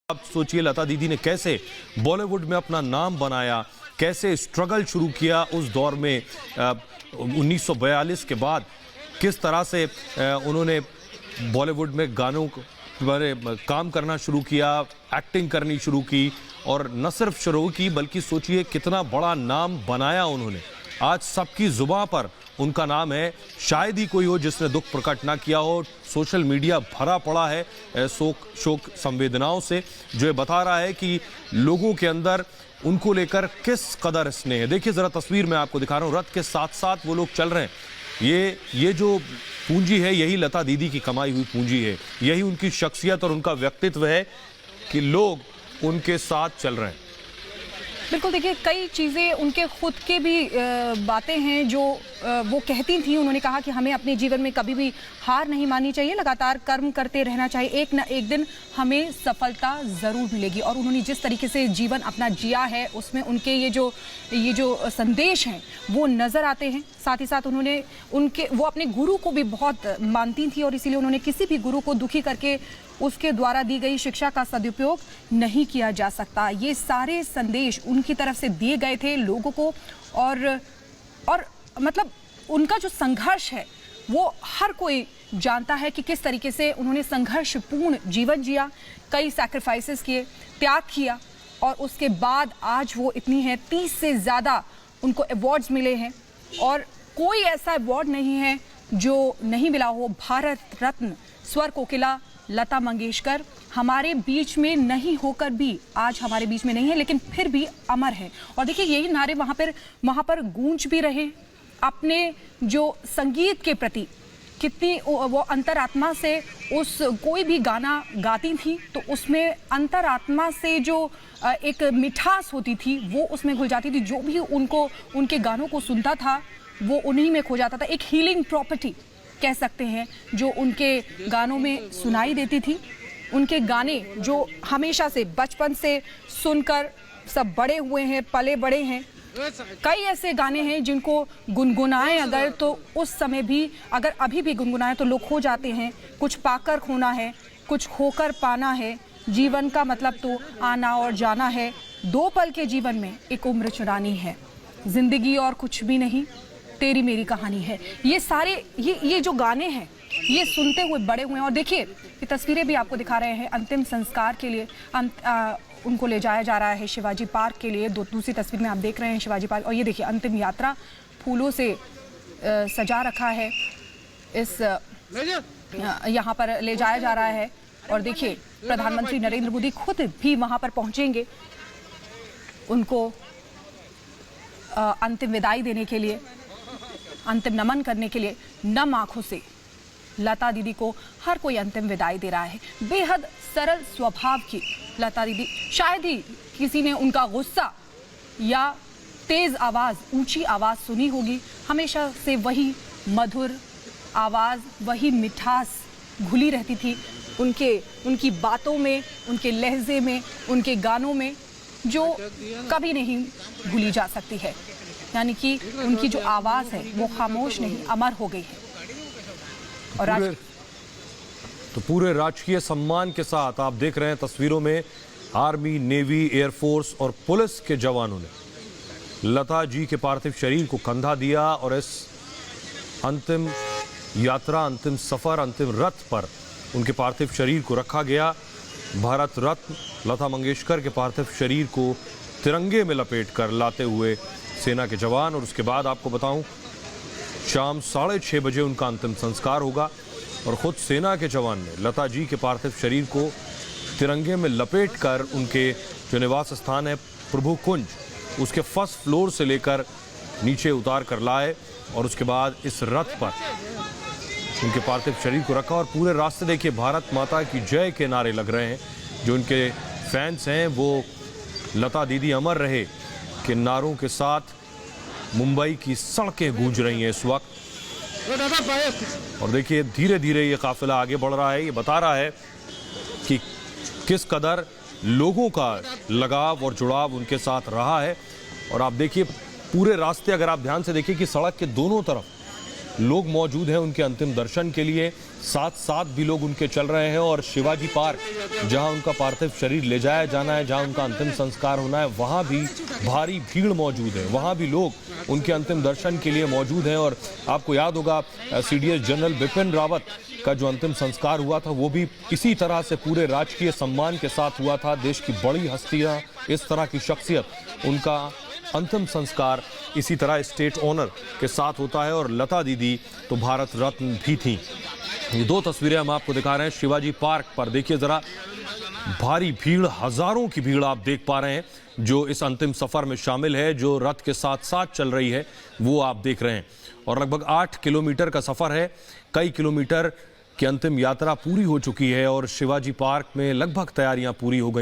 आप सोचिए लता दीदी ने कैसे बॉलीवुड में अपना नाम बनाया, कैसे स्ट्रगल शुरू किया उस दौर में 1942 के बाद, किस तरह से उन्होंने बॉलीवुड में गानों पर काम करना शुरू किया, एक्टिंग करनी शुरू की और न सिर्फ शुरू की बल्कि सोचिए कितना बड़ा नाम बनाया उन्होंने। आज सबकी जुबां पर उनका नाम है। शायद ही कोई हो जिसने दुख प्रकट ना किया हो। सोशल मीडिया भरा पड़ा है शोक संवेदनाओं से, जो ये बता रहा है कि लोगों के अंदर उनको लेकर किस कदर स्नेह है। देखिए जरा तस्वीर में आपको दिखा रहा हूँ, रथ के साथ साथ वो लोग चल रहे हैं। ये जो पूंजी है यही लता दीदी की कमाई हुई पूंजी है, यही उनकी शख्सियत और उनका व्यक्तित्व है कि लोग उनके साथ चल रहे हैं। बिल्कुल, देखिए कई चीज़ें उनके खुद के भी बातें हैं जो वो कहती थी। उन्होंने कहा कि हमें अपने जीवन में कभी भी हार नहीं माननी चाहिए, लगातार कर्म करते रहना चाहिए, एक न एक दिन हमें सफलता ज़रूर मिलेगी। और उन्होंने जिस तरीके से जीवन अपना जिया है उसमें उनके ये जो संदेश हैं वो नज़र आते हैं। साथ ही साथ वो अपने गुरु को भी बहुत मानती थी और इसीलिए उन्होंने किसी भी गुरु को दुखी करके उसके द्वारा दी गई शिक्षा का सदुपयोग नहीं किया जा सकता। ये सारे संदेश उनकी तरफ से दिए गए थे लोगों को और मतलब उनका जो संघर्ष है वो हर कोई जानता है कि किस तरीके से उन्होंने संघर्षपूर्ण जीवन जिया, कई सैक्रिफाइसेस किए, त्याग किया और उसके बाद आज वो इतनी है। 30 से ज़्यादा उनको अवार्ड्स मिले हैं और कोई ऐसा अवार्ड नहीं है जो नहीं मिला हो। भारत रत्न स्वर कोकिला लता मंगेशकर हमारे बीच में नहीं होकर भी आज हमारे बीच में नहीं है, लेकिन फिर भी अमर है। और देखिए यही नारे वहाँ पर गूंज भी रहे। अपने जो संगीत के प्रति कितनी वो अंतरात्मा से कोई भी गाना गाती थी तो उसमें अंतरात्मा से जो एक मिठास होती थी वो उसमें घुल जाती थी। जो भी उनके गानों को सुनता था वो उन्हीं में खो जाता था। एक हीलिंग प्रॉपर्टी कह सकते हैं जो उनके गानों में सुनाई देती थी। उनके गाने जो हमेशा से बचपन से सुनकर सब बड़े हुए हैं, पले बड़े हैं। कई ऐसे गाने हैं जिनको गुनगुनाएं अगर तो उस समय भी, अगर अभी भी गुनगुनाएं तो लोग खो जाते हैं। कुछ पाकर खोना है, कुछ खोकर पाना है, जीवन का मतलब तो आना और जाना है, 2 पल के जीवन में एक उम्र चुरानी है, जिंदगी और कुछ भी नहीं, तेरी मेरी कहानी है। ये सारे ये जो गाने हैं ये सुनते हुए बड़े हुए हैं। और देखिए ये तस्वीरें भी आपको दिखा रहे हैं। अंतिम संस्कार के लिए उनको ले जाया जा रहा है शिवाजी पार्क के लिए। दूसरी तस्वीर में आप देख रहे हैं शिवाजी पार्क और ये देखिए अंतिम यात्रा फूलों से सजा रखा है। यहाँ पर ले जाया जा रहा है और देखिए प्रधानमंत्री नरेंद्र मोदी खुद भी वहाँ पर पहुँचेंगे उनको अंतिम विदाई देने के लिए, अंतिम नमन करने के लिए। नम आंखों से लता दीदी को हर कोई अंतिम विदाई दे रहा है। बेहद सरल स्वभाव की लता दीदी, शायद ही किसी ने उनका गुस्सा या तेज आवाज़, ऊंची आवाज़ सुनी होगी। हमेशा से वही मधुर आवाज़, वही मिठास घुली रहती थी उनकी बातों में, उनके लहजे में, उनके गानों में, जो कभी नहीं भूली जा सकती है। यानी कि उनकी जो आवाज़ है वो खामोश नहीं, अमर हो गई है। और पूरे राजकीय सम्मान के साथ आप देख रहे हैं तस्वीरों में आर्मी, नेवी, एयरफोर्स और पुलिस के जवानों ने लता जी के पार्थिव शरीर को कंधा दिया और इस अंतिम यात्रा, अंतिम सफर, अंतिम रथ पर उनके पार्थिव शरीर को रखा गया। भारत रत्न लता मंगेशकर के पार्थिव शरीर को तिरंगे में लपेट कर लाते हुए सेना के जवान। और उसके बाद आपको बताऊं शाम 6:30 बजे उनका अंतिम संस्कार होगा और खुद सेना के जवान ने लता जी के पार्थिव शरीर को तिरंगे में लपेटकर उनके जो निवास स्थान है प्रभु कुंज, उसके फर्स्ट फ्लोर से लेकर नीचे उतार कर लाए और उसके बाद इस रथ पर उनके पार्थिव शरीर को रखा। और पूरे रास्ते देखिए भारत माता की जय के नारे लग रहे हैं। जो उनके फैंस हैं वो लता दीदी अमर रहे के नारों के साथ मुंबई की सड़कें गूंज रही हैं इस वक्त। और देखिए धीरे धीरे ये काफिला आगे बढ़ रहा है। ये बता रहा है कि किस कदर लोगों का लगाव और जुड़ाव उनके साथ रहा है। और आप देखिए पूरे रास्ते, अगर आप ध्यान से देखिए कि सड़क के दोनों तरफ लोग मौजूद हैं उनके अंतिम दर्शन के लिए। साथ साथ भी लोग उनके चल रहे हैं और शिवाजी पार्क, जहां उनका पार्थिव शरीर ले जाया जाना है, जहां उनका अंतिम संस्कार होना है, वहां भी भारी भीड़ मौजूद है। वहां भी लोग उनके अंतिम दर्शन के लिए मौजूद हैं। और आपको याद होगा CDS जनरल बिपिन रावत का जो अंतिम संस्कार हुआ था वो भी इसी तरह से पूरे राजकीय सम्मान के साथ हुआ था। देश की बड़ी हस्तियां, इस तरह की शख्सियत, उनका अंतिम संस्कार इसी तरह स्टेट ऑनर के साथ होता है। और लता दीदी तो भारत रत्न भी थी। ये दो तस्वीरें हम आपको दिखा रहे हैं शिवाजी पार्क पर। देखिए जरा, भारी भीड़, हजारों की भीड़ आप देख पा रहे हैं जो इस अंतिम सफर में शामिल है, जो रथ के साथ साथ चल रही है, वो आप देख रहे हैं। और लगभग 8 किलोमीटर का सफर है। कई किलोमीटर की अंतिम यात्रा पूरी हो चुकी है और शिवाजी पार्क में लगभग तैयारियां पूरी हो गई।